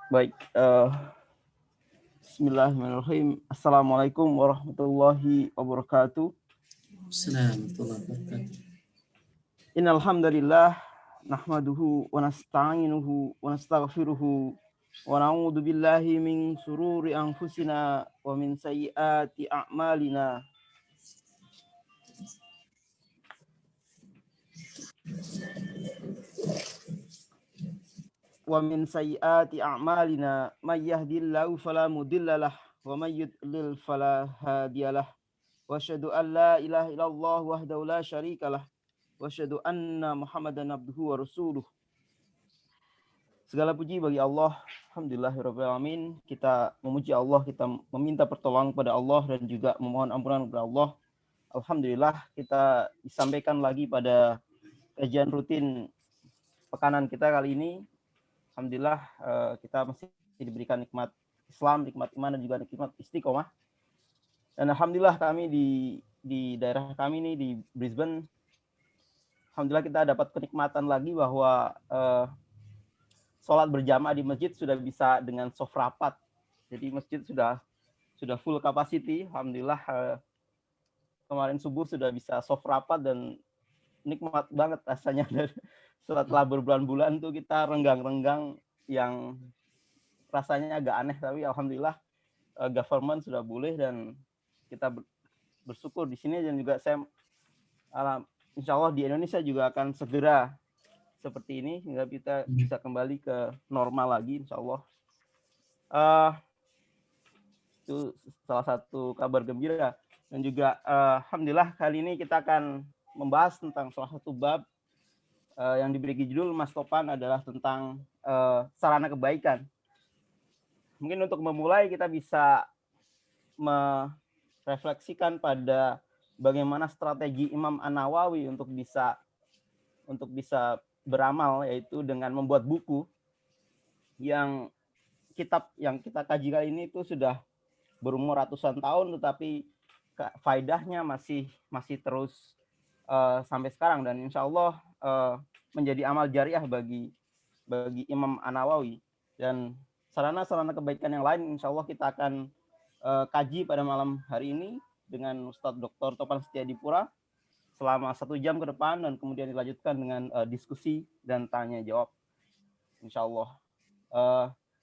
Baik, bismillahirrahmanirrahim. Assalamualaikum warahmatullahi wabarakatuh. Assalamualaikum warahmatullahi wabarakatuh. Innal hamdalillah nahmaduhu wa nasta'inuhu wa nastaghfiruhu wa na'udzu billahi min shururi anfusina wa min sayyiati a'malina. Wa min sayyiati a'malina may yahdihillahu fala mudhillalah wa may yudlil fala hadiyalah. Wa asyhadu an la ilaha illallah wahdahu la syarikalah wa asyhadu anna Muhammadan abduhu wa rasuluh. Segala puji bagi Allah. Alhamdulillahirabbil alamin. Kita memuji Allah, kita meminta pertolongan kepada Allah dan juga memohon ampunan kepada Allah. Alhamdulillah kita disampaikan lagi pada kajian rutin pekanan kita kali ini. Alhamdulillah kita masih diberikan nikmat Islam, nikmat iman dan juga nikmat istiqomah. Dan alhamdulillah kami di daerah kami ini di Brisbane, alhamdulillah kita dapat kenikmatan lagi bahwa sholat berjamaah di masjid sudah bisa dengan soft rapat. Jadi masjid sudah full capacity. Alhamdulillah kemarin subuh sudah bisa soft rapat dan nikmat banget rasanya. Setelah berbulan-bulan tuh kita renggang-renggang yang rasanya agak aneh, tapi alhamdulillah government sudah boleh dan kita bersyukur di sini. Dan juga saya insya Allah di Indonesia juga akan segera seperti ini sehingga kita bisa kembali ke normal lagi insya Allah. Itu salah satu kabar gembira. Dan juga alhamdulillah kali ini kita akan membahas tentang salah satu bab yang diberi judul Mas Topan adalah tentang sarana kebaikan. Mungkin untuk memulai kita bisa merefleksikan pada bagaimana strategi Imam An-Nawawi untuk bisa beramal, yaitu dengan membuat buku yang kitab yang kita kaji kali ini itu sudah berumur ratusan tahun, tetapi faedahnya masih terus sampai sekarang, dan insya Allah menjadi amal jariah bagi Imam An-Nawawi. Dan sarana kebaikan yang lain insya Allah kita akan kaji pada malam hari ini dengan Ustadz Dr. Topan Setiadipura selama 1 jam ke depan, dan kemudian dilanjutkan dengan diskusi dan tanya jawab insya Allah.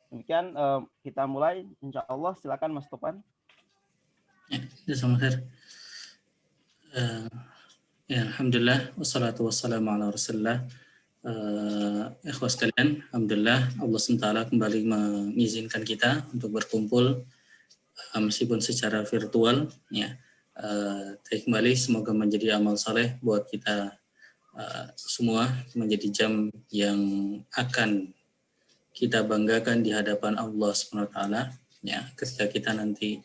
Demikian kita mulai insya Allah. Silakan Mas Topan. Jazakumullah khair. Alhamdulillah wassalatu wassalamu ala Rasulillah. Ikhwas sekalian, alhamdulillah Allah SWT kembali mengizinkan kita untuk berkumpul meskipun secara virtual ya. Kembali semoga menjadi amal saleh buat kita semua, menjadi jam yang akan kita banggakan di hadapan Allah SWT ya, ketika kita nanti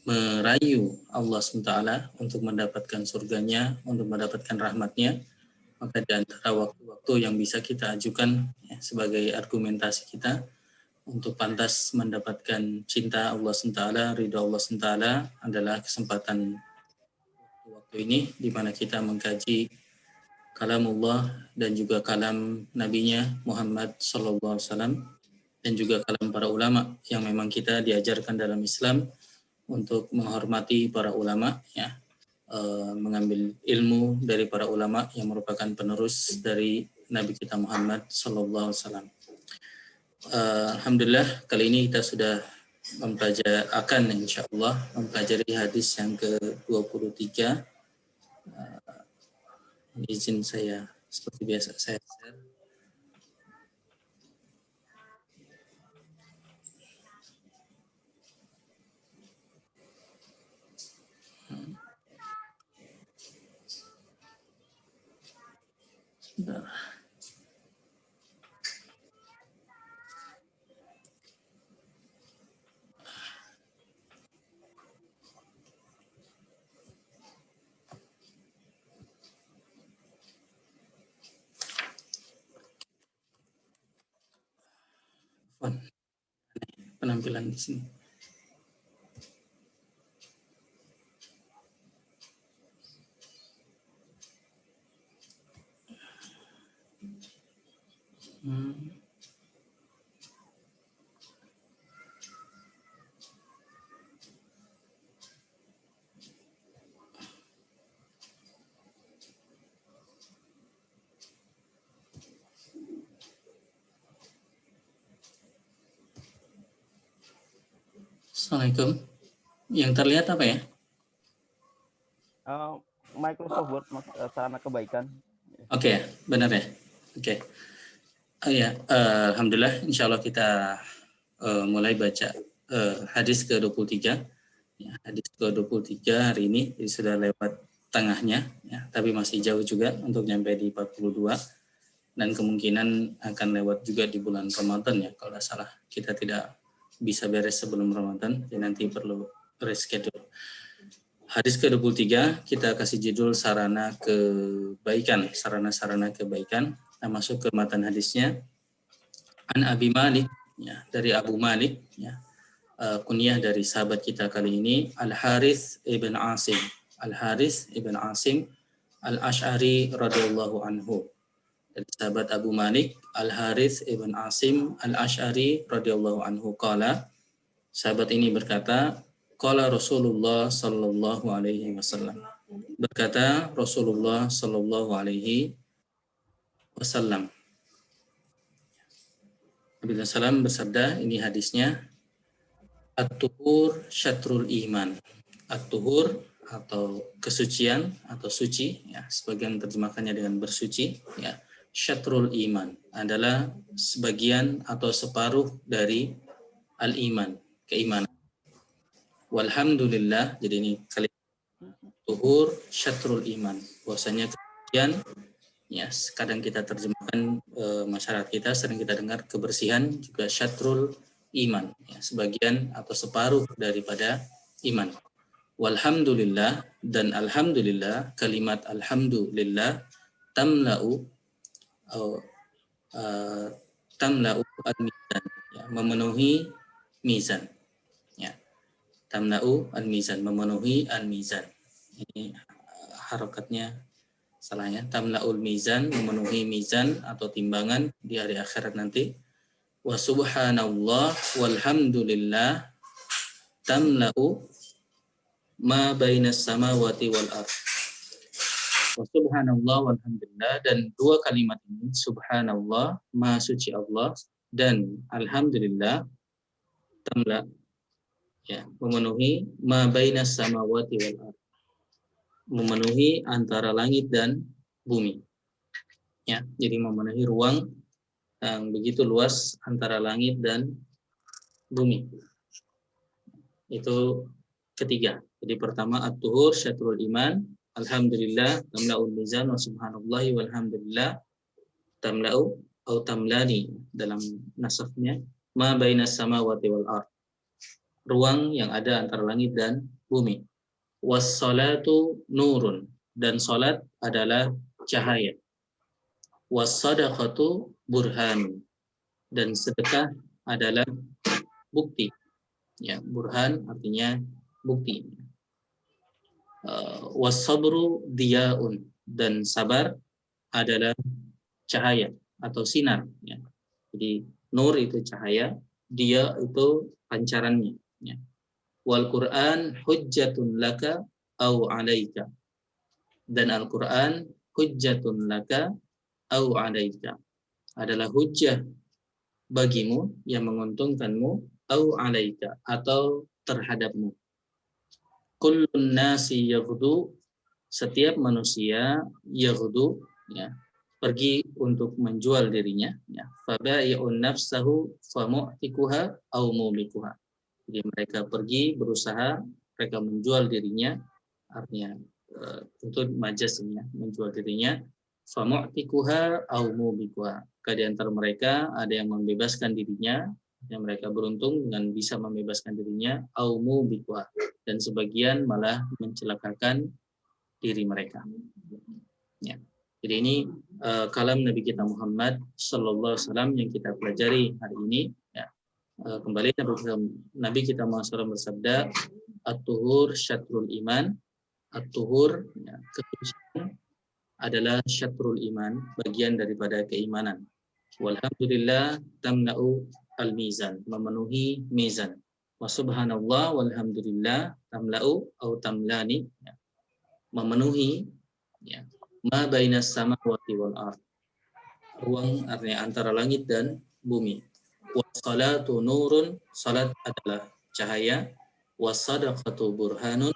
merayu Allah SWT untuk mendapatkan surganya, untuk mendapatkan rahmatnya. Maka di antara waktu-waktu yang bisa kita ajukan ya, sebagai argumentasi kita untuk pantas mendapatkan cinta Allah SWT, ridha Allah SWT adalah kesempatan waktu ini di mana kita mengkaji kalamullah dan juga kalam nabinya Muhammad SAW, dan juga kalam para ulama yang memang kita diajarkan dalam Islam untuk menghormati para ulama ya, mengambil ilmu dari para ulama yang merupakan penerus dari Nabi kita Muhammad SAW. Alhamdulillah kali ini kita sudah akan insyaallah mempelajari hadis yang ke-23. Izin saya seperti biasa saya share. Sebentar. Penampilan di sini. Assalamualaikum. Yang terlihat apa ya? Microsoft Word, sarana kebaikan. Oke, benar ya. Oke. Oh ya, alhamdulillah. Insya Allah kita mulai baca hadis ke-23. Ya, hadis ke-23 hari ini jadi sudah lewat tengahnya, ya, tapi masih jauh juga untuk nyampe di 42. Dan kemungkinan akan lewat juga di bulan Ramadan ya, kalau tidak salah. Kita tidak bisa beres sebelum Ramadan, jadi nanti perlu reschedule. Hadis ke-23 kita kasih judul sarana kebaikan, sarana-sarana kebaikan. Nah, masuk ke matan hadisnya. An Abi Malik, ya, dari Abu Malik, ya, kunyah dari sahabat kita kali ini Al-Harits ibn Asim. Al-Harits ibn Asim Al-Ash'ari radhiyallahu anhu. Dari sahabat Abu Malik Al-Harits ibn Asim Al-Ash'ari radhiyallahu anhu qala, sahabat ini berkata, qala Rasulullah sallallahu alaihi wasallam. Berkata Rasulullah sallallahu alaihi wasallam. Nabi sallam bersabda, ini hadisnya, at-tuhur syatrul iman. At-tuhur atau kesucian atau suci, ya, sebagian terjemahkannya dengan bersuci, ya. Syatrul iman adalah sebagian atau separuh dari al-iman, keimanan. Walhamdulillah, jadi ini kalimat tuhur syatrul iman, bahwasanya kesucian, ya, kadang kita terjemahkan masyarakat kita sering kita dengar kebersihan juga syatrul iman, ya, sebagian atau separuh daripada iman. Walhamdulillah, dan alhamdulillah, kalimat alhamdulillah tamla'u tamla'u al-mizan, ya, memenuhi mizan, ya. Tamla'u al-mizan, memenuhi al-mizan. Ini harokatnya salahnya. Tamla'ul mizan, memenuhi mizan atau timbangan di hari akhirat nanti. Wa subhanallah walhamdulillah tamla'u ma bainas samawati wal ardh. Wa subhanallah walhamdulillah, dan dua kalimat ini, subhanallah, maha suci Allah, dan alhamdulillah, tamla, ya, memenuhi ma bainas samawati wal ardh, memenuhi antara langit dan bumi, ya. Jadi memenuhi ruang yang begitu luas antara langit dan bumi. Itu ketiga. Jadi pertama at-tuhur syatrul iman, alhamdulillah tamla'ul mizan, wa subhanallahi walhamdulillah tamla'u atau tamlani dalam nasabnya ma bainas samawati wal ardh, ruang yang ada antara langit dan bumi. Was-salatu nurun, dan salat adalah cahaya. Was-sadaqatu burhan, dan sedekah adalah bukti. Ya, burhan artinya bukti. Was-sabru diyaun, dan sabar adalah cahaya atau sinar, ya. Jadi nur itu cahaya, dia itu pancarannya, ya. Wal Qur'an hujjatun laka au 'alaika, dan Al-Qur'an hujjatun laka au 'alaika, adalah hujjah bagimu yang menguntungkanmu, au 'alaika, atau terhadapmu. Kullun nasi yaghdu, setiap manusia, yaghdu, ya, pergi untuk menjual dirinya, ya. Fabai'un nafsahu famu'tikuha au mubikuha. Jadi mereka pergi berusaha, mereka menjual dirinya, artinya tentu majasnya, menjual dirinya. Famu'tikuha au mubikuha. Di antara mereka ada yang membebaskan dirinya, yang mereka beruntung dengan bisa membebaskan dirinya, au mubikuha, dan sebagian malah mencelakakan diri mereka. Ya. Jadi ini kalam Nabi kita Muhammad sallallahu alaihi wasallam yang kita pelajari hari ini, ya. Kembali Nabi kita Muhammad bersabda, at-tuhur syatrul iman. At-tuhur, ya, kesucian adalah syatrul iman, bagian daripada keimanan. Walhamdulillah tamla'u al-mizan, memenuhi mizan. Wa subhanallah walhamdulillah tamla'u atau tamlani, ya, memenuhi, ya, ma bainas samawati wal ardh, ruang artinya antara langit dan bumi. Wassalatu nurun, salat adalah cahaya, was-sadaqatu burhanun,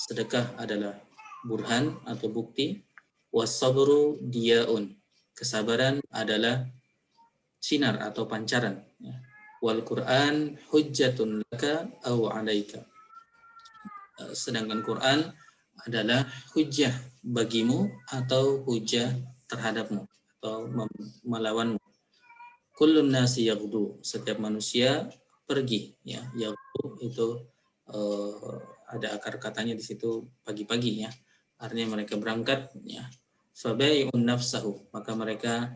sedekah adalah burhan atau bukti, was-sabru diyaun, kesabaran adalah sinar atau pancaran, ya. Wal Quran hujjatun laka aw 'alaika. Sedangkan Quran adalah hujjah bagimu atau hujjah terhadapmu atau melawanmu. Kullun nasi yaghdu, setiap manusia pergi, ya. Yaghdu itu ada akar katanya di situ pagi-pagi, ya. Artinya mereka berangkat, ya. Fabai'un nafsahu, maka mereka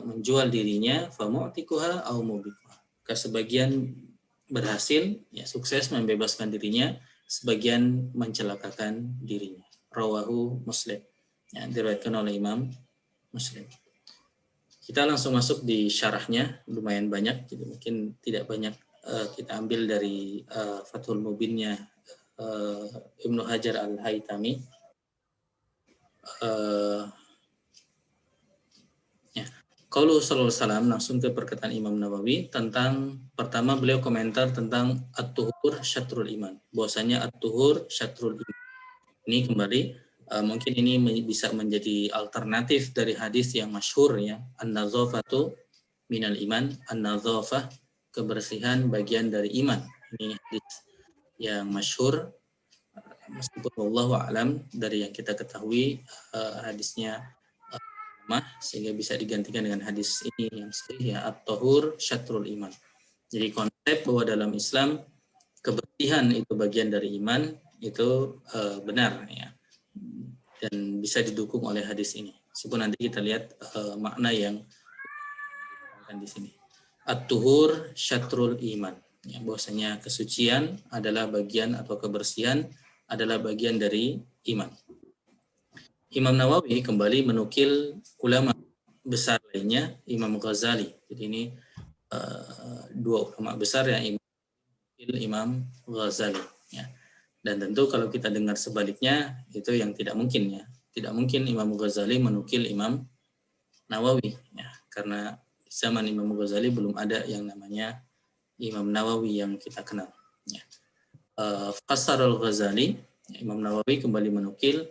menjual dirinya, famu'tikuha au mubikuha. Sebagian berhasil, ya, sukses membebaskan dirinya, sebagian mencelakakan dirinya. Rawahu Muslim, ya, diriwayatkan oleh Imam Muslim. Kita langsung masuk di syarahnya, lumayan banyak, jadi mungkin tidak banyak kita ambil dari Fathul Mubinnya Ibnu Hajar Al-Haytami. Qaulu sallallahu alaihi wasallam, langsung ke perkataan Imam Nawawi tentang, pertama beliau komentar tentang at-tuhur syatrul iman, bahwasanya at-tuhur syatrul iman. Ini kembali mungkin ini bisa menjadi alternatif dari hadis yang masyhur, ya, an-nadzafatu minal iman, an-nadzafah, kebersihan bagian dari iman. Ini hadis yang masyhur, meskipun wallahu a'lam dari yang kita ketahui hadisnya sehingga bisa digantikan dengan hadis ini yang sahih, ya, at-tahur syatrul iman. Jadi konsep bahwa dalam Islam kebersihan itu bagian dari iman itu benar, ya, dan bisa didukung oleh hadis ini. Meskipun nanti kita lihat makna yang di sini. At-tuhur syatrul iman, ya, bahwasanya kesucian adalah bagian atau kebersihan adalah bagian dari iman. Imam Nawawi kembali menukil ulama besar lainnya, Imam Ghazali. Jadi ini dua ulama besar yang Imam Ghazali, ya. Dan tentu kalau kita dengar sebaliknya itu yang tidak mungkin, ya. Tidak mungkin Imam Ghazali menukil Imam Nawawi, ya, karena di zaman Imam Ghazali belum ada yang namanya Imam Nawawi yang kita kenal, ya. Fassarul Ghazali, Imam Nawawi kembali menukil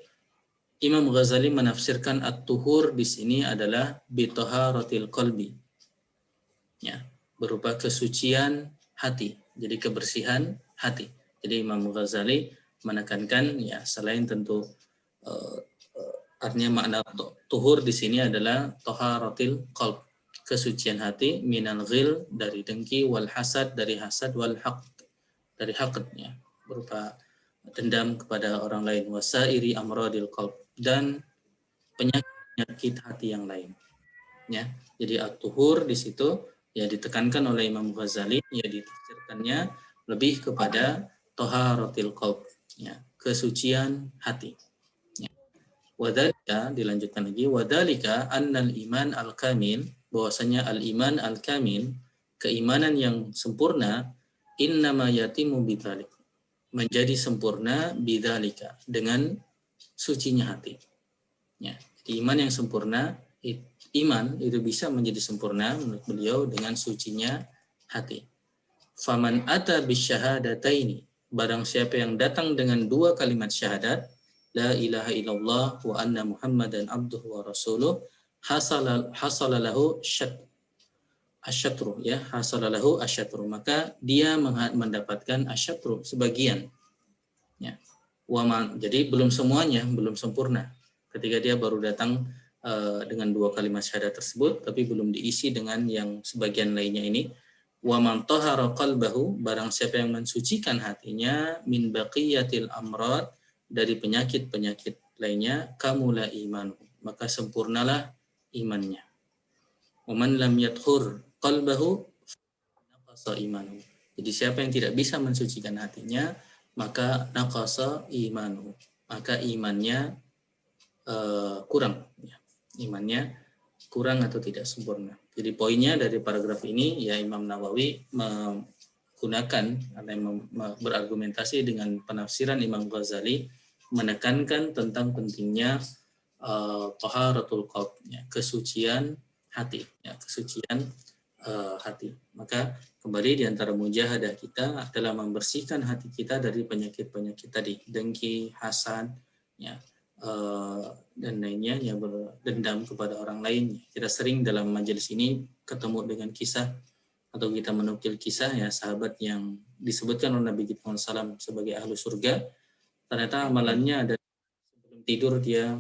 Imam Ghazali menafsirkan at-tuhur di sini adalah bitaharatil qalbi, ya, berupa kesucian hati, jadi kebersihan hati. Jadi Imam Ghazali menekankan, ya, selain tentu artinya makna tuhur di sini adalah taharatil qalb, kesucian hati, minal ghil, dari dengki, wal hasad, dari hasad, wal haqd, dari haqd, ya, berupa dendam kepada orang lain, wasairi amradil qalb, dan penyakit hati yang lain, ya. Jadi at-tuhur di situ, ya, ditekankan oleh Imam Ghazali, ya, ditafsirkannya lebih kepada taharatil qalb, ya, kesucian hati, ya. Wadhalika, dilanjutkan lagi, wadhalika annal iman al-kamil, bahwasanya al-iman al-kamil, keimanan yang sempurna, innama yatimu bidzalik, menjadi sempurna bidzalika, dengan sucinya hati, ya. Jadi iman yang sempurna, iman itu bisa menjadi sempurna menurut beliau dengan sucinya hati. Faman ata bisyahadataini, barang siapa yang datang dengan dua kalimat syahadat, la ilaha illallah wa anna muhammadan abduhu wa rasuluh, hasalalahu asyatru, ya, hasalalahu asyatru, maka dia mendapatkan asyatru, sebagian, ya. Jadi belum semuanya, belum sempurna. Ketika dia baru datang dengan dua kalimat syahadat tersebut, tapi belum diisi dengan yang sebagian lainnya ini. Wa man tahara qalbahu, barang siapa yang mensucikan hatinya, min baqiyatil amrad, dari penyakit-penyakit lainnya, kamula iman, maka sempurnalah imannya. Wa man lam yathur qalbahu naqasa imanu. Jadi siapa yang tidak bisa mensucikan hatinya, maka naqasa imanu, maka imannya kurang, ya. Imannya kurang atau tidak sempurna. Jadi poinnya dari paragraf ini, ya, Imam Nawawi menggunakan atau berargumentasi dengan penafsiran Imam Ghazali, menekankan tentang pentingnya taharatul qalb, ya, kesucian hati, ya, kesucian hati. Maka kembali di antara mujahadah kita adalah membersihkan hati kita dari penyakit-penyakit tadi, dengki, hasad, ya, dan lainnya yang berdendam kepada orang lain. Kita sering dalam majelis ini ketemu dengan kisah atau kita menukil kisah ya sahabat yang disebutkan oleh Nabi kita SAW sebagai ahlu surga. Ternyata amalannya ada sebelum tidur dia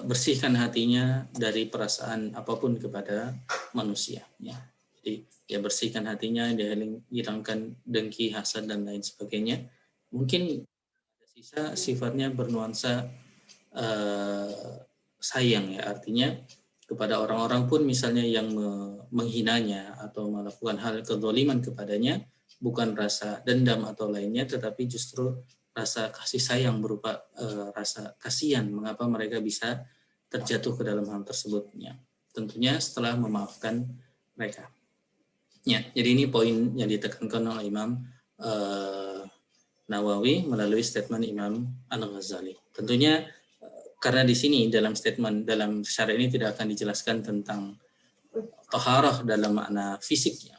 bersihkan hatinya dari perasaan apapun kepada manusia. Ya. Jadi dia bersihkan hatinya, dia hilangkan dengki, hasad dan lain sebagainya. Mungkin sisa sifatnya bernuansa sayang ya, artinya kepada orang-orang pun misalnya yang menghinanya atau melakukan hal kezaliman kepadanya, bukan rasa dendam atau lainnya, tetapi justru rasa kasih sayang berupa rasa kasihan mengapa mereka bisa terjatuh ke dalam hal tersebutnya. Tentunya setelah memaafkan mereka. Ya, jadi ini poin yang ditekankan oleh Imam Nawawi melalui statement Imam Al-Ghazali. Tentunya karena di sini dalam statement dalam syarah ini tidak akan dijelaskan tentang taharah dalam makna fisiknya.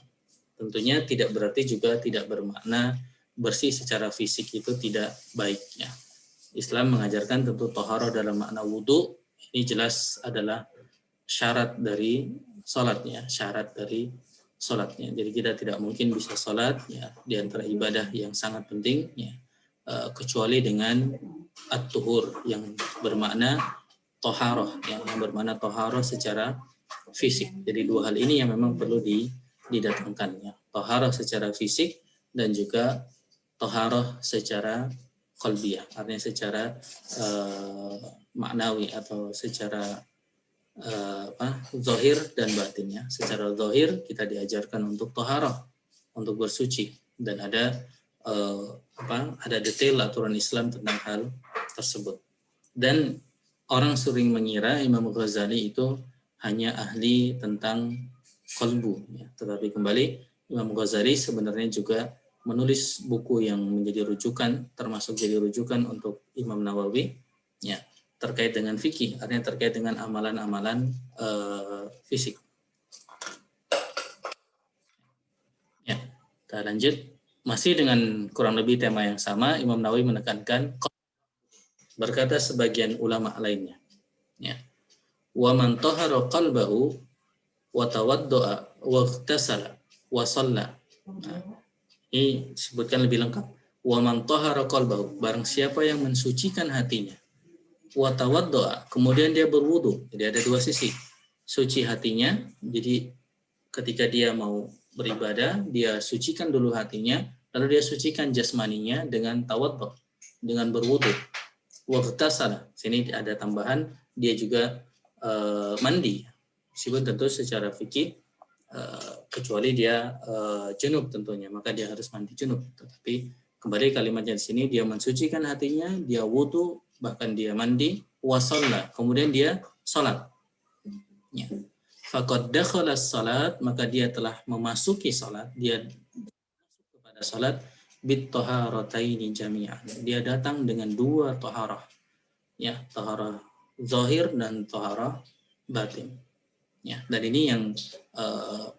Tentunya tidak berarti juga tidak bermakna bersih secara fisik itu tidak baiknya. Islam mengajarkan tentu taharah dalam makna wudu, ini jelas adalah syarat dari salatnya, Jadi kita tidak mungkin bisa salat ya di antara ibadah yang sangat penting ya kecuali dengan at-tuhur yang bermakna taharah, yang bermakna taharah secara fisik. Jadi dua hal ini yang memang perlu didatangkan ya. Taharah secara fisik dan juga taharah secara qalbiyah, artinya secara maknawi atau secara zahir dan batinnya. Secara zahir kita diajarkan untuk taharah, untuk bersuci, dan ada ada detail aturan Islam tentang hal tersebut. Dan orang sering mengira Imam Ghazali itu hanya ahli tentang qalbu ya. Tetapi kembali Imam Ghazali sebenarnya juga menulis buku yang menjadi rujukan, termasuk jadi rujukan untuk Imam Nawawi ya, terkait dengan fikih, artinya terkait dengan amalan-amalan fisik. Ya, kita lanjut. Masih dengan kurang lebih tema yang sama, Imam Nawawi menekankan, berkata sebagian ulama lainnya, ya, wa man tahara qalbahu wa tawaddaa wa ightasala wa shalla. Ini disebutkan lebih lengkap. Wa man tahara qalbahu, barang siapa yang mensucikan hatinya, wa tawaddaa, kemudian dia berwudu. Jadi ada dua sisi. Suci hatinya, jadi ketika dia mau beribadah, dia sucikan dulu hatinya, lalu dia sucikan jasmaninya dengan tawaddu, dengan berwudu. Wa ightasala, sini ada tambahan, dia juga mandi. Meskipun tentu secara fikih kecuali dia junub tentunya, maka dia harus mandi junub. Tetapi kembali kalimatnya di sini, dia mensucikan hatinya, dia wudu, bahkan dia mandi, wa shalla, kemudian dia salat. Ya. Faqad dakhala salat, maka dia telah memasuki salat, dia masuk kepada salat bit taharataini jami'an. Dia datang dengan dua taharah. Ya, taharah zahir dan taharah batin. Ya, dan ini yang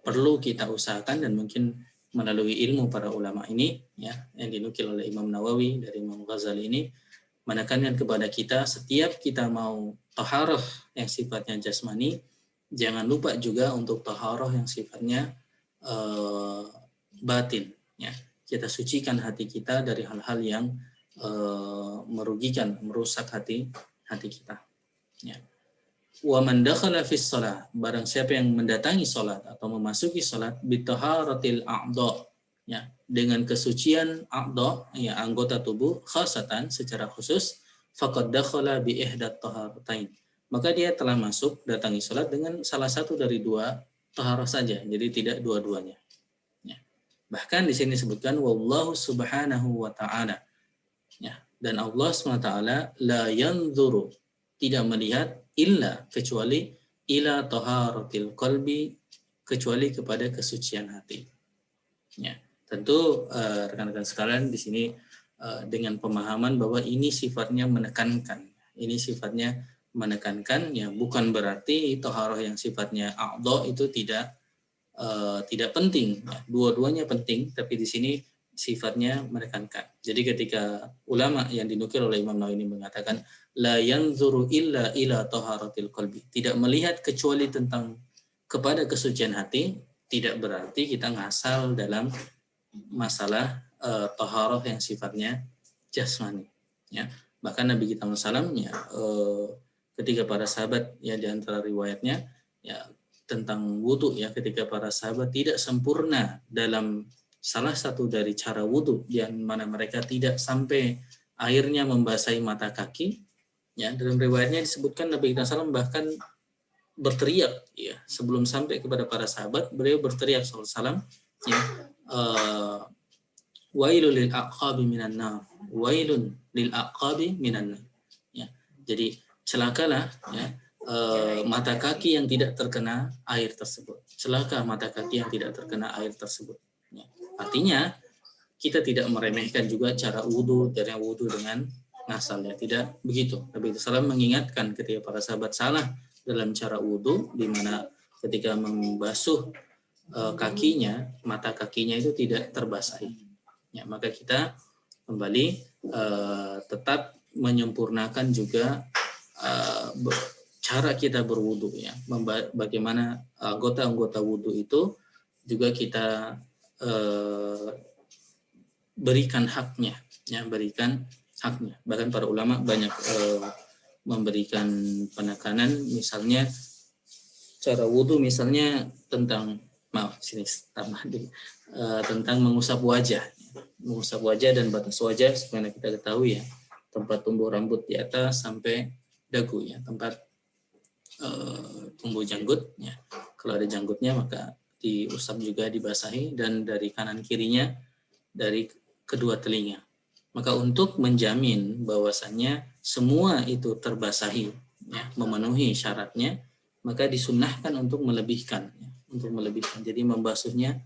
perlu kita usahakan, dan mungkin melalui ilmu para ulama ini ya yang dinukil oleh Imam Nawawi dari Imam Ghazali ini menekankan kepada kita, setiap kita mau taharah yang sifatnya jasmani, jangan lupa juga untuk taharah yang sifatnya batin ya. Kita sucikan hati kita dari hal-hal yang merugikan, merusak hati kita ya. Wa man dakhala fi shalah, barang siapa yang mendatangi salat atau memasuki salat bi taharatil a'dha ya, dengan kesucian a'dha ya, anggota tubuh, khasatan secara khusus, faqad dakhala bi ihdat taharatain, maka dia telah masuk datangi salat dengan salah satu dari dua taharah saja, jadi tidak dua-duanya ya. Bahkan di sini disebutkan wallahu subhanahu wa ta'ala ya, dan Allah SWT la yanzuru, tidak melihat, illa, kecuali, ila taharatil qalbi, kecuali kepada kesucian hati. Ya, tentu rekan-rekan sekalian di sini dengan pemahaman bahwa ini sifatnya menekankan. Ini sifatnya menekankan ya, bukan berarti taharah yang sifatnya a'dha itu tidak tidak penting. Ya. Dua-duanya penting, tapi di sini sifatnya menekankan. Jadi ketika ulama yang dinukil oleh Imam Nawawi ini mengatakan la yanzuru illa ila taharatil qalbi, tidak melihat kecuali tentang kepada kesucian hati, tidak berarti kita ngasal dalam masalah taharah yang sifatnya jasmani. Ya. Bahkan Nabi kita SAW ya, ketika para sahabat ya di antara riwayatnya ya tentang wudhu ya, ketika para sahabat tidak sempurna dalam salah satu dari cara wudhu yang mana mereka tidak sampai airnya membasahi mata kaki ya, dalam riwayatnya disebutkan Nabi kita SAW bahkan berteriak ya, sebelum sampai kepada para sahabat beliau berteriak SAW ya, wailul lil aqabi minan nar, wailun lil aqabi minan nar ya. Jadi celakalah ya mata kaki yang tidak terkena air tersebut, celaka mata kaki yang tidak terkena air tersebut ya. Artinya kita tidak meremehkan juga cara wudhu dengan ngasal ya, tidak begitu. Nabi SAW mengingatkan ketika para sahabat salah dalam cara wudhu, di mana ketika membasuh kakinya, mata kakinya itu tidak terbasahi. Ya, maka kita kembali tetap menyempurnakan juga cara kita berwudhu ya. Bagaimana anggota-anggota wudhu itu juga kita berikan haknya, ya, berikan haknya. Bahkan para ulama banyak memberikan penekanan, misalnya cara wudhu misalnya tentang tentang mengusap wajah dan batas wajah, sebenarnya kita ketahui ya, tempat tumbuh rambut di atas sampai dagu ya, tempat tumbuh janggut ya. Kalau ada janggutnya maka diusap juga, dibasahi, dan dari kanan kirinya dari kedua telinga. Maka untuk menjamin bahwasannya semua itu terbasahi ya, memenuhi syaratnya, maka disunnahkan untuk melebihkan ya, jadi membasuhnya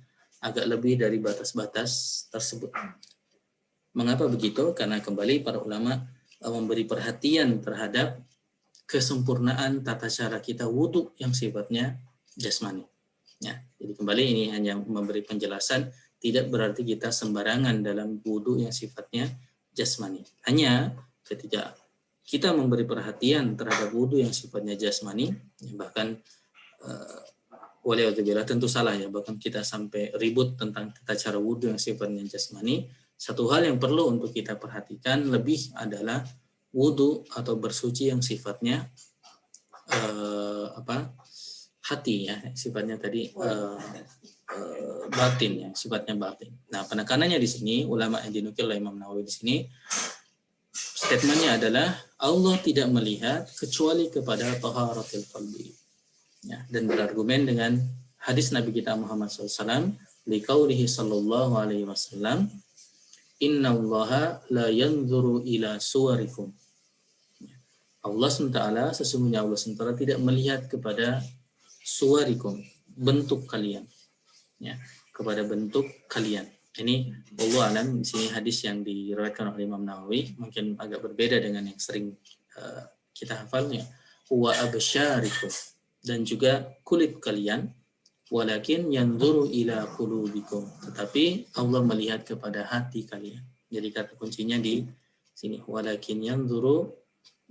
agak lebih dari batas-batas tersebut. Mengapa begitu? Karena kembali para ulama memberi perhatian terhadap kesempurnaan tata cara kita wudhu yang sifatnya jasmani ya. Jadi kembali ini hanya memberi penjelasan, tidak berarti kita sembarangan dalam wudhu yang sifatnya jasmani. Hanya ketika kita memberi perhatian terhadap wudhu yang sifatnya jasmani, ya bahkan waliyadzubillah tentu salah ya, bahkan kita sampai ribut tentang tata cara wudhu yang sifatnya jasmani. Satu hal yang perlu untuk kita perhatikan lebih adalah wudhu atau bersuci yang sifatnya hati ya, sifatnya tadi batin ya, sifatnya batin. Nah, penekanannya di sini ulama yang dinukil oleh Imam Nawawi di sini statementnya adalah Allah tidak melihat kecuali kepada taharatul qalbi. Ya, dan berargumen dengan hadis Nabi kita Muhammad SAW, liqaulihi sallallahu alaihi wasallam, innallaha la yanzuru ila suwarikum. Allah SWT, sesungguhnya Allah SWT tidak melihat kepada suwarikum, bentuk kalian, ya, kepada bentuk kalian. Ini Allah alam, di sini hadis yang diriwayatkan oleh Imam Nawawi mungkin agak berbeda dengan yang sering kita hafalnya. Wa absyarikum, dan juga kulit kalian, walakin yanzuru ila qulubikum, tetapi Allah melihat kepada hati kalian. Jadi kata kuncinya di sini, walakin yanzuru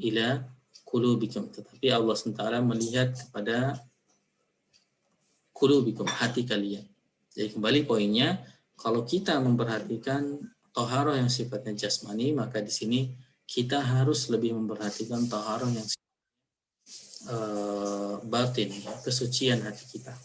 ila qulubikum, tetapi Allah SWT melihat kepada qulubikum, hati kalian. Jadi kembali poinnya, kalau kita memperhatikan taharah yang sifatnya jasmani, maka di sini kita harus lebih memperhatikan taharah yang batin, kesucian hati kita.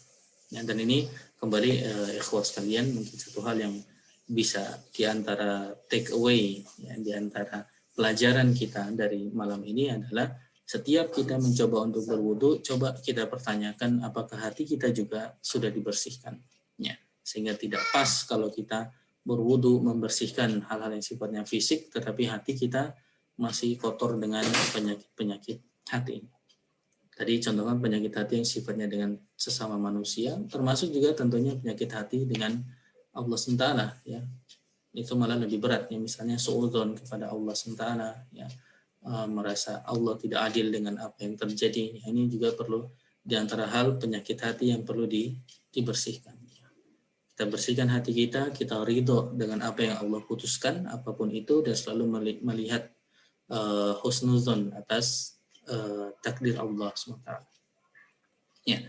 Ya, dan ini kembali ikhwah sekalian, mungkin satu hal yang bisa diantara take away, ya, diantara pelajaran kita dari malam ini adalah setiap kita mencoba untuk berwudu, coba kita pertanyakan apakah hati kita juga sudah dibersihkan. Ya, sehingga tidak pas kalau kita berwudu membersihkan hal-hal yang sifatnya fisik, tetapi hati kita masih kotor dengan penyakit-penyakit hati. Tadi contohkan penyakit hati yang sifatnya dengan sesama manusia, termasuk juga tentunya penyakit hati dengan Allah SWT, ya. Itu malah lebih berat, ya. Misalnya suudzon kepada Allah SWT, ya. Merasa Allah tidak adil dengan apa yang terjadi, ya. Ini juga perlu di antara hal penyakit hati yang perlu dibersihkan. Kita bersihkan hati kita ridho dengan apa yang Allah putuskan, apapun itu, dan selalu melihat husnuzon atas takdir Allah SWT. Ya.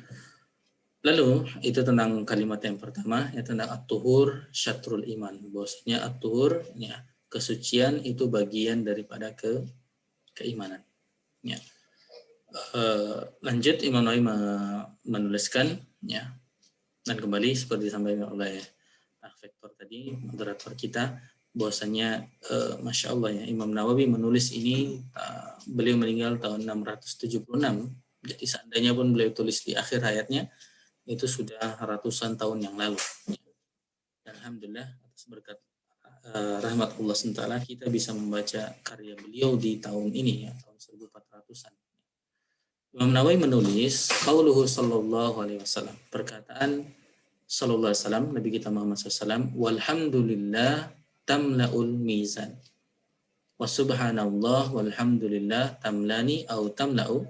Lalu itu tentang kalimat yang pertama, ya, tentang at-tuhur syatrul iman. Bahwasanya at-tuhur, ya, kesucian itu bagian daripada keimanan. Ya. Lanjut Imam Nawawi menuliskan, ya, dan kembali seperti disampaikan oleh Vektor tadi, moderator kita, bahwasanya Masya Allah, ya, Imam Nawawi menulis ini, beliau meninggal tahun 676. Jadi seandainya pun beliau tulis di akhir hayatnya, itu sudah ratusan tahun yang lalu. Dan alhamdulillah atas berkat rahmat Allah SWT kita bisa membaca karya beliau di tahun ini, ya, tahun 1400-an. Imam Nawawi menulis qauluhu sallallahu alaihi wasallam, perkataan sallallahu alaihi wasallam Nabi kita Muhammad SAW, walhamdulillah tamla'ul mizan wa subhanallah walhamdulillah tamlani au tamla'u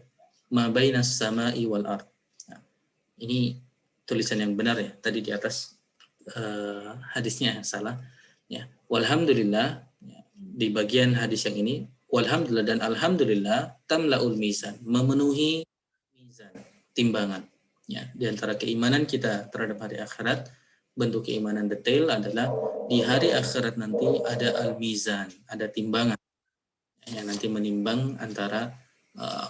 ma bainas sama'i wal ard. Nah, ini tulisan yang benar, ya, tadi di atas hadisnya yang salah, ya. Walhamdulillah, ya, di bagian hadis yang ini walhamdulillah dan alhamdulillah tamla'ul mizan, memenuhi mizan, timbangan, ya. Di antara keimanan kita terhadap hari akhirat, bentuk keimanan detail adalah di hari akhirat nanti ada al-mizan, ada timbangan yang nanti menimbang antara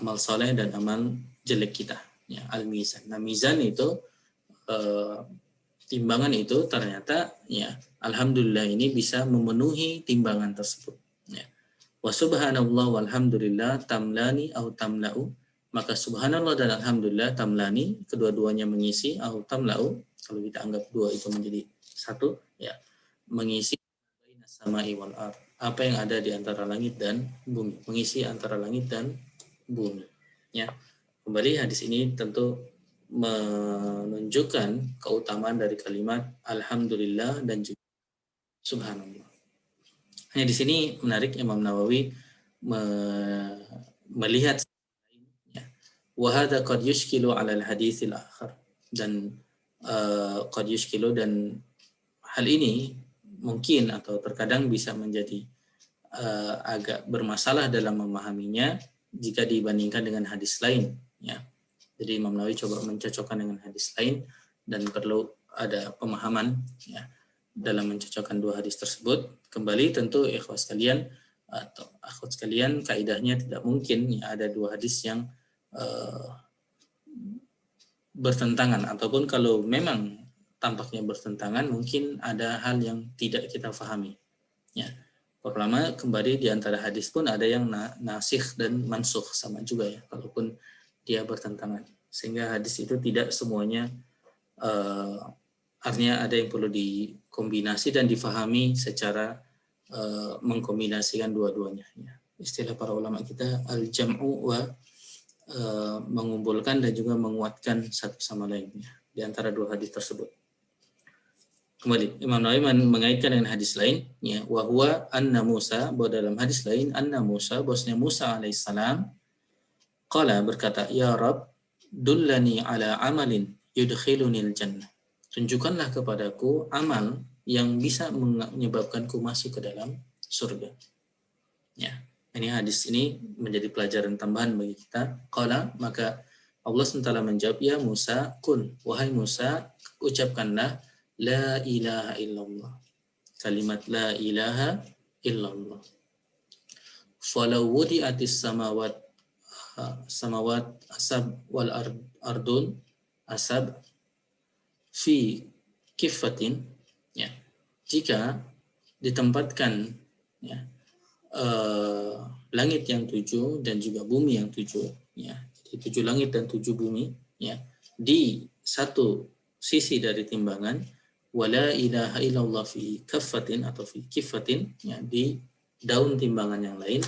amal soleh dan amal jelek kita, ya, al-mizan. Nah, mizan itu timbangan itu ternyata, ya, alhamdulillah ini bisa memenuhi timbangan tersebut, ya. Wa subhanallah walhamdulillah tamlani au tamla'u, maka subhanallah dan alhamdulillah tamlani, kedua-duanya mengisi, au tamla'u, kalau kita anggap dua itu menjadi satu, ya, mengisi samai wal ard, apa yang ada di antara langit dan bumi, mengisi antara langit dan bumi, ya. Kembali hadis ini tentu menunjukkan keutamaan dari kalimat alhamdulillah dan juga subhanallah. Hanya di sini menarik, Imam Nawawi melihat, ya, wa hadza qad yushkilu 'ala al-haditsil akhar, dan qad yushkilu, dan hal ini mungkin atau terkadang bisa menjadi agak bermasalah dalam memahaminya jika dibandingkan dengan hadis lain, ya. Jadi Imam Nawawi coba mencocokkan dengan hadis lain, dan perlu ada pemahaman, ya, dalam mencocokkan dua hadis tersebut. Kembali tentu ikhwas sekalian atau akhwat sekalian, kaidahnya tidak mungkin, ya, ada dua hadis yang bertentangan, ataupun kalau memang tampaknya bertentangan, mungkin ada hal yang tidak kita pahami, ya. Pertama, kembali di antara hadis pun ada yang nasikh dan mansukh, sama juga, ya, kalaupun dia bertentangan, sehingga hadis itu tidak semuanya artinya ada yang perlu dikombinasi dan difahami secara mengkombinasikan dua-duanya, ya. Istilah para ulama kita al-jam'u wa mengumpulkan dan juga menguatkan satu sama lainnya di antara dua hadis tersebut. Kembali Imam Nawawi mengaitkan dengan hadis lain, ya, wa huwa anna Musa, bahwa dalam hadis lain anna Musa, bahwasanya Musa alaihissalam qala, berkata, ya Rabb dullani ala amalin yudkhilunil jannah, tunjukkanlah kepadaku amal yang bisa menyebabkanku masuk ke dalam surga, ya. Ini hadis ini menjadi pelajaran tambahan bagi kita. Qala, maka Allah SWT menjawab, ya Musa kun, wahai Musa, ucapkanlah la ilaha illallah, kalimat la ilaha illallah. Falau wudi'atis samawat asab wal ardun asab fi kifatin, ya, jika ditempatkan, ya, langit yang 7 dan juga bumi yang 7, ya, jadi 7 langit dan 7 bumi, ya, di satu sisi dari timbangan, wala ilaha illallah fi kaffatin atau fi kifatin, ya, di daun timbangan yang lain,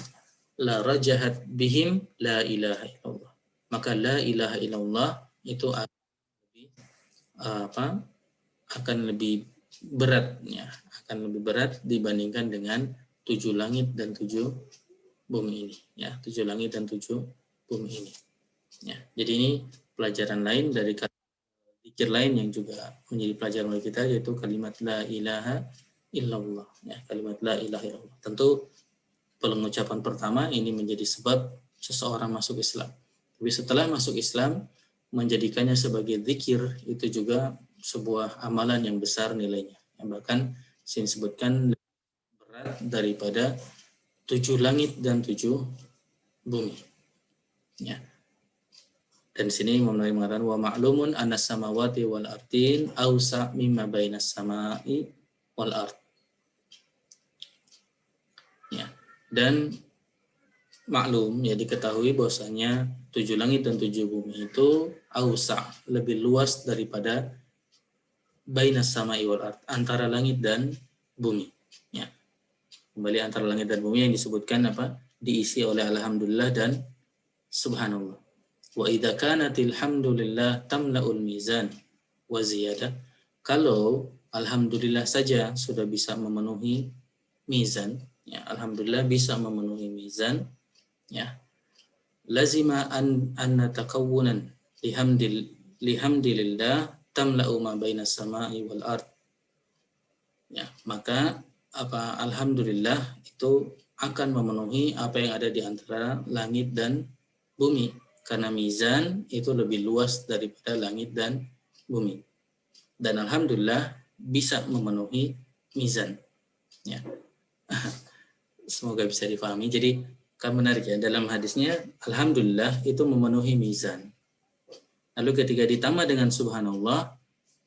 la rajahat bihim la ilaha illallah, maka la ilaha illallah itu akan lebih berat, ya, akan lebih berat dibandingkan dengan 7 langit dan 7 bumi ini, ya, 7 langit dan 7 bumi ini, ya. Jadi ini pelajaran lain dari zikir lain yang juga menjadi pelajaran bagi kita, yaitu kalimat la ilaha illallah. Ya, kalimat la ilaha illallah. Tentu pengucapan pertama ini menjadi sebab seseorang masuk Islam. Tapi setelah masuk Islam, menjadikannya sebagai zikir itu juga sebuah amalan yang besar nilainya. Yang bahkan disebutkan berat daripada 7 langit dan 7 bumi. Ya. Dan di sini Imam Nawawi mengatakan wa ma'lumun anna samawati wal ardin awsa mimma bainas samai wal ard. Ya. Dan maklum, ya diketahui bahwasanya 7 langit dan 7 bumi itu awsa, lebih luas daripada bainas samai wal ard, antara langit dan bumi. Ya. Kembali antara langit dan bumi yang disebutkan apa? Diisi oleh alhamdulillah dan subhanallah. Wa idza kanatil hamdulillah tamla'ul mizan wa ziyadah. Kalau alhamdulillah saja sudah bisa memenuhi mizan, ya alhamdulillah bisa memenuhi mizan, ya. Lazima an natakawunan lihamdilillah tamla'u ma bainas samai wal ard. Ya, maka alhamdulillah itu akan memenuhi apa yang ada di antara langit dan bumi, karena mizan itu lebih luas daripada langit dan bumi. Dan alhamdulillah bisa memenuhi mizan. Ya. Semoga bisa difahami. Jadi kan menarik ya, dalam hadisnya alhamdulillah itu memenuhi mizan. Lalu ketika ditambah dengan subhanallah,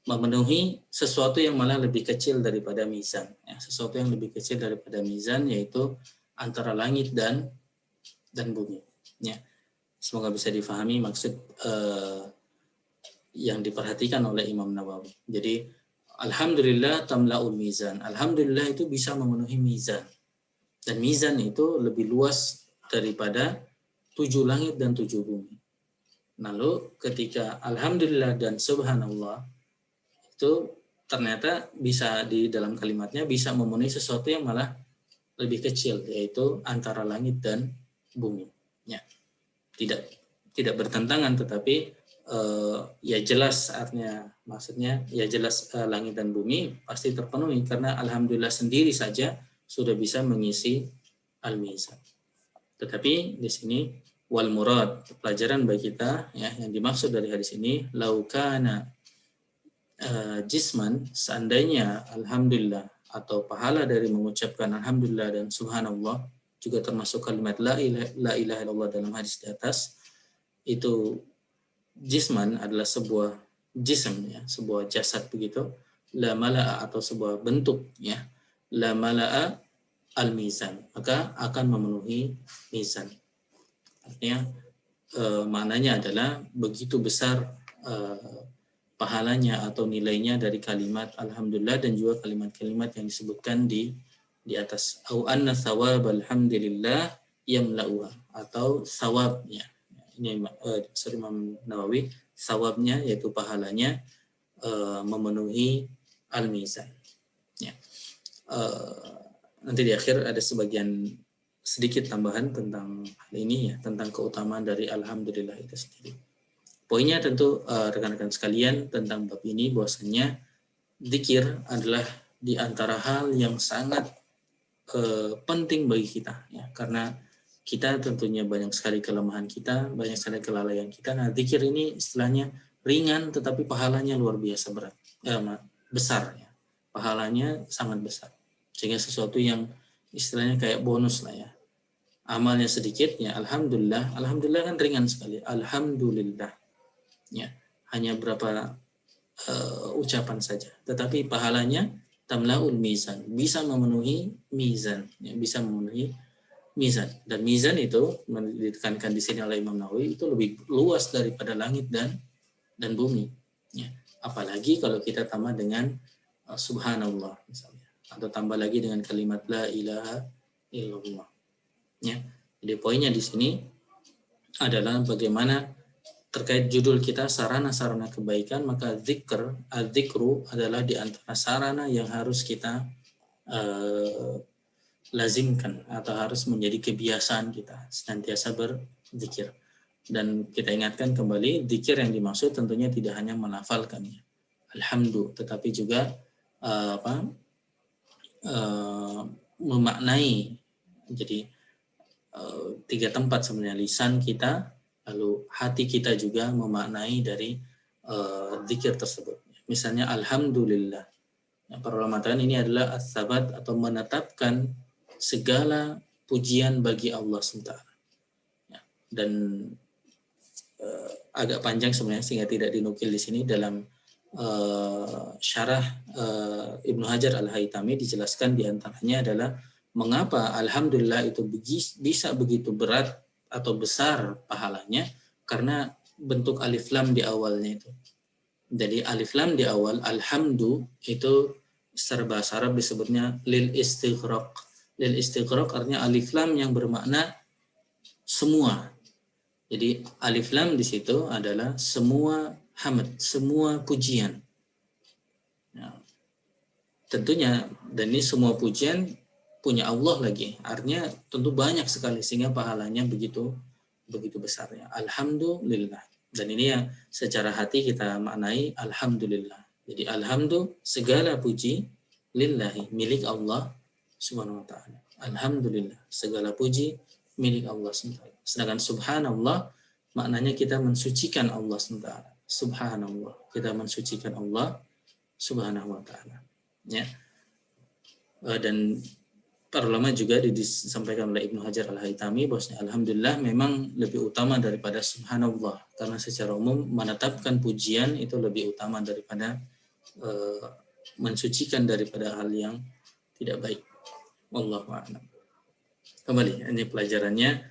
memenuhi sesuatu yang malah lebih kecil daripada mizan. Ya, sesuatu yang lebih kecil daripada mizan, yaitu antara langit dan bumi. Ya. Semoga bisa difahami maksud yang diperhatikan oleh Imam Nawawi. Jadi alhamdulillah tamla'ul mizan. Alhamdulillah itu bisa memenuhi mizan. Dan mizan itu lebih luas daripada 7 langit dan 7 bumi. Lalu ketika alhamdulillah dan subhanallah itu ternyata bisa di dalam kalimatnya bisa memenuhi sesuatu yang malah lebih kecil, yaitu antara langit dan bumi. Ya. Tidak bertentangan, tetapi ya jelas artinya, maksudnya ya jelas langit dan bumi pasti terpenuhi karena alhamdulillah sendiri saja sudah bisa mengisi al-mizan. Tetapi di sini wal murad, pelajaran bagi kita ya, yang dimaksud dari hadis ini laukana jisman, seandainya alhamdulillah atau pahala dari mengucapkan alhamdulillah dan subhanallah juga termasuk kalimat la ilaha illallah dalam hadis di atas, itu jisman adalah sebuah jism ya, sebuah jasad begitu, la mala'a atau sebuah bentuk ya, la mala'a al mizan, maka akan memenuhi mizan. Artinya maknanya adalah begitu besar pahalanya atau nilainya dari kalimat alhamdulillah dan juga kalimat-kalimat yang disebutkan di atas. Au anna thawab alhamdulillah yamla'uha, atau thawabnya. Ini Imam Nawawi, thawabnya yaitu pahalanya memenuhi al-mizan. Ya. Nanti di akhir ada sebagian sedikit tambahan tentang hal ini ya, tentang keutamaan dari alhamdulillah itu sendiri. Poinnya tentu rekan-rekan sekalian tentang bab ini bahwasanya zikir adalah di antara hal yang sangat penting bagi kita ya, karena kita tentunya banyak sekali kelemahan kita, banyak sekali kelalaian kita. Nah, zikir ini istilahnya ringan tetapi pahalanya luar biasa besar ya. Pahalanya sangat besar. Sehingga sesuatu yang istilahnya kayak bonus lah ya. Amalnya sedikit ya, alhamdulillah kan ringan sekali. Alhamdulillah. Ya, hanya berapa ucapan saja. Tetapi pahalanya tamla'ul mizan, bisa memenuhi mizan, ya, bisa memenuhi mizan. Dan mizan itu ditekankan di sini oleh Imam Nawawi itu lebih luas daripada langit dan bumi. Ya. Apalagi kalau kita tambah dengan subhanallah misalnya, atau tambah lagi dengan kalimat la ilaha illallah. Ya. Jadi poinnya di sini adalah bagaimana terkait judul kita sarana-sarana kebaikan, maka dzikru adalah di antara sarana yang harus kita lazimkan atau harus menjadi kebiasaan kita senantiasa berzikir. Dan kita ingatkan kembali, dzikir yang dimaksud tentunya tidak hanya melafalkannya alhamdulillah, tetapi juga memaknai. Jadi 3 tempat sebenarnya, lisan kita, lalu hati kita juga memaknai dari dzikir tersebut. Misalnya alhamdulillah. Para ulama mengatakan ini adalah as-sabat atau menetapkan segala pujian bagi Allah SWT. Dan agak panjang sebenarnya sehingga tidak dinukil di sini. Dalam syarah Ibnu Hajar Al-Haytami dijelaskan diantaranya adalah mengapa alhamdulillah itu bisa begitu berat atau besar pahalanya, karena bentuk alif lam di awalnya itu. Jadi alif lam di awal alhamdu itu secara bahasa Arab disebutnya lil istighraq. Lil istighraq artinya alif lam yang bermakna semua. Jadi alif lam di situ adalah semua hamd, semua pujian. Nah, tentunya, dan ini semua pujian punya Allah lagi. Artinya tentu banyak sekali sehingga pahalanya begitu besarnya. Alhamdulillah. Dan ini yang secara hati kita maknai alhamdulillah. Jadi alhamdulillah, segala puji lillahi, milik Allah subhanahu wa ta'ala. Alhamdulillah, segala puji milik Allah SWT. Sedangkan subhanallah maknanya kita mensucikan Allah SWT. Subhanallah, kita mensucikan Allah subhanahu wa ta'ala. Ya. Dan para ulama juga disampaikan oleh Ibnu Hajar Al-Haytami bahwasanya alhamdulillah memang lebih utama daripada subhanallah, karena secara umum menetapkan pujian itu lebih utama daripada mensucikan daripada hal yang tidak baik. Wallahu a'lam. Kembali, ini pelajarannya.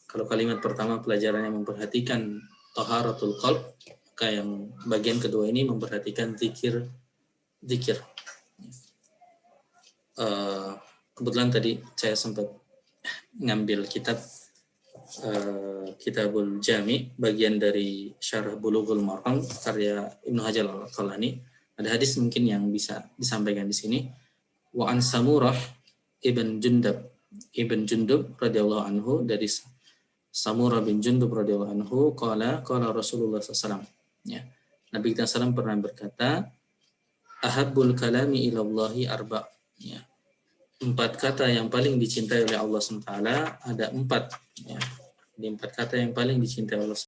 Kalau kalimat pertama pelajarannya memperhatikan taharatul qalb, maka yang bagian kedua ini memperhatikan zikir. Kebetulan tadi saya sempat ngambil Kitabul Jami, bagian dari Syarah Bulughul Maram karya Ibnu Hajar Al-Asqalani. Ada hadis mungkin yang bisa disampaikan di sini. Wa an Samurah ibn Jundub radhiyallahu anhu, dari Samurah bin Jundub radhiyallahu anhu, qala Rasulullah SAW. Ya. Nabi kita SAW pernah berkata, ahabbul kalami ilallahi arba'. Ya. 4 kata yang paling dicintai oleh Allah SWT ada 4. Ya. Jadi 4 kata yang paling dicintai oleh Allah